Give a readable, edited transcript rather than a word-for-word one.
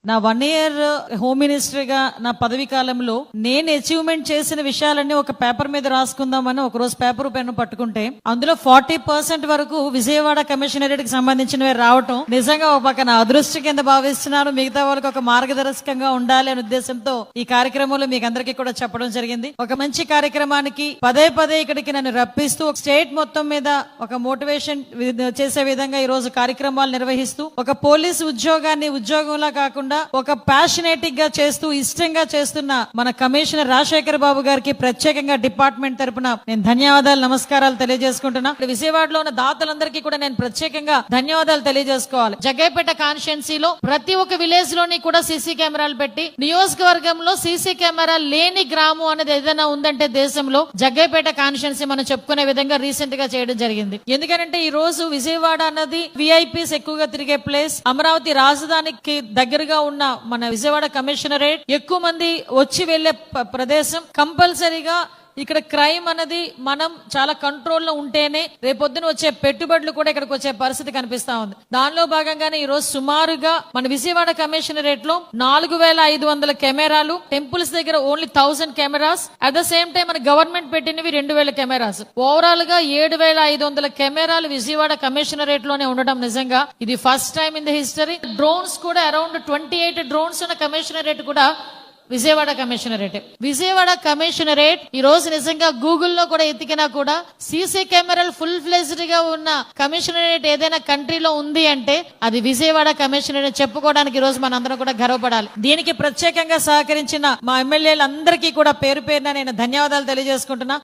నా 1 year home minister గా నా పదవి కాలంలో నేను అచీవ్మెంట్ చేసిన విషయాలన్నీ ఒక పేపర్ మీద రాసుకుందామని ఒక రోజు పేపర్ పెన్ను పట్టుకుంటే అందులో 40% వరకు విజయవాడ కమిషనరేట్ కి సంబంధించినవి రావటం నిజంగా ఒక పక్కన అదృష్టం కింద భావిస్తున్నాను. మిగతా వాళ్ళకి ఒక మార్గదర్శకంగా ఉండాలి అనే ఉద్దేశంతో ఈ కార్యక్రమంలో మీకు అందరికీ కూడా చెప్పడం జరిగింది. ఒక మంచి కార్యక్రమానికి పదే ఇక్కడికి నన్ను రప్పిస్తూ స్టేట్ మొత్తం మీద ఒక మోటివేషన్ చేసే విధంగా ఈ రోజు కార్యక్రమాలు నిర్వహిస్తూ ఒక పోలీసు ఉద్యోగాన్ని ఉద్యోగంలా కాకుండా ఒక ప్యాషనేటిక్ గా చేస్తూ ఇష్టంగా చేస్తున్న మన కమిషనర్ రాజశేఖర్ బాబు గారికి ప్రత్యేకంగా డిపార్ట్మెంట్ తరపున నేను ధన్యవాదాలు నమస్కారాలు తెలియజేసుకుంటున్నా. విజయవాడలో ఉన్న దాతలందరికీ కూడా నేను ప్రత్యేకంగా ధన్యవాదాలు తెలియజేసుకోవాలి. జగ్గైపేట కాన్స్టిట్యున్సీలో ప్రతి ఒక్క విలేజ్ లోని కూడా సీసీ కెమెరాలు పెట్టి నియోజకవర్గంలో సీసీ కెమెరా లేని గ్రామం అనేది ఏదైనా ఉందంటే దేశంలో జగ్గైపేట కాన్స్టిట్యున్సీ మనం చెప్పుకునే విధంగా రీసెంట్ గా చేయడం జరిగింది. ఎందుకంటే ఈ రోజు విజయవాడ అన్నది విఐపీస్ ఎక్కువగా తిరిగే ప్లేస్. అమరావతి రాజధానికి దగ్గరగా ఉన్న మన విజయవాడ కమిషనరేట్ ఎక్కువ మంది వచ్చి వెళ్లే ప్రదేశం. కంపల్సరీగా ఇక్కడ క్రైమ్ అనేది మనం చాలా కంట్రోల్లో ఉంటేనే రేపొద్దున వచ్చే పెట్టుబడులు కూడా ఇక్కడికి వచ్చే పరిస్థితి కనిపిస్తా ఉంది. దానిలో భాగంగానే ఈ రోజు సుమారుగా మన విజయవాడ కమిషనరేట్ లో 4500 కెమెరాలు, టెంపుల్స్ దగ్గర only 1000 cameras, at the same time మన గవర్నమెంట్ పెట్టినవి 2000 కెమెరాస్, ఓవరాల్ గా 7500 కెమెరాలు విజయవాడ కమిషనరేట్ లోనే ఉండడం నిజంగా ఇది first time in the history. Drones కూడా అరౌండ్ 28 డ్రోన్స్ ఉన్న కమిషనరేట్ కూడా విజయవాడ కమిషనరేట్ ఈ రోజు నిజంగా గూగుల్లో కూడా ఎతికినా కూడా సీసీ కెమెరాలు ఫుల్ ఫ్లెజ్డ్ గా ఉన్న కమిషనరేట్ ఏదైనా కంట్రీలో ఉంది అంటే అది విజయవాడ కమిషనరేట్ చెప్పుకోవడానికి ఈ రోజు మనందరం కూడా గర్వపడాలి. దీనికి ప్రత్యేకంగా సహకరించిన మా ఎమ్మెల్యేలందరికీ కూడా పేరు పేరున నేను ధన్యవాదాలు తెలియజేసుకుంటున్నా.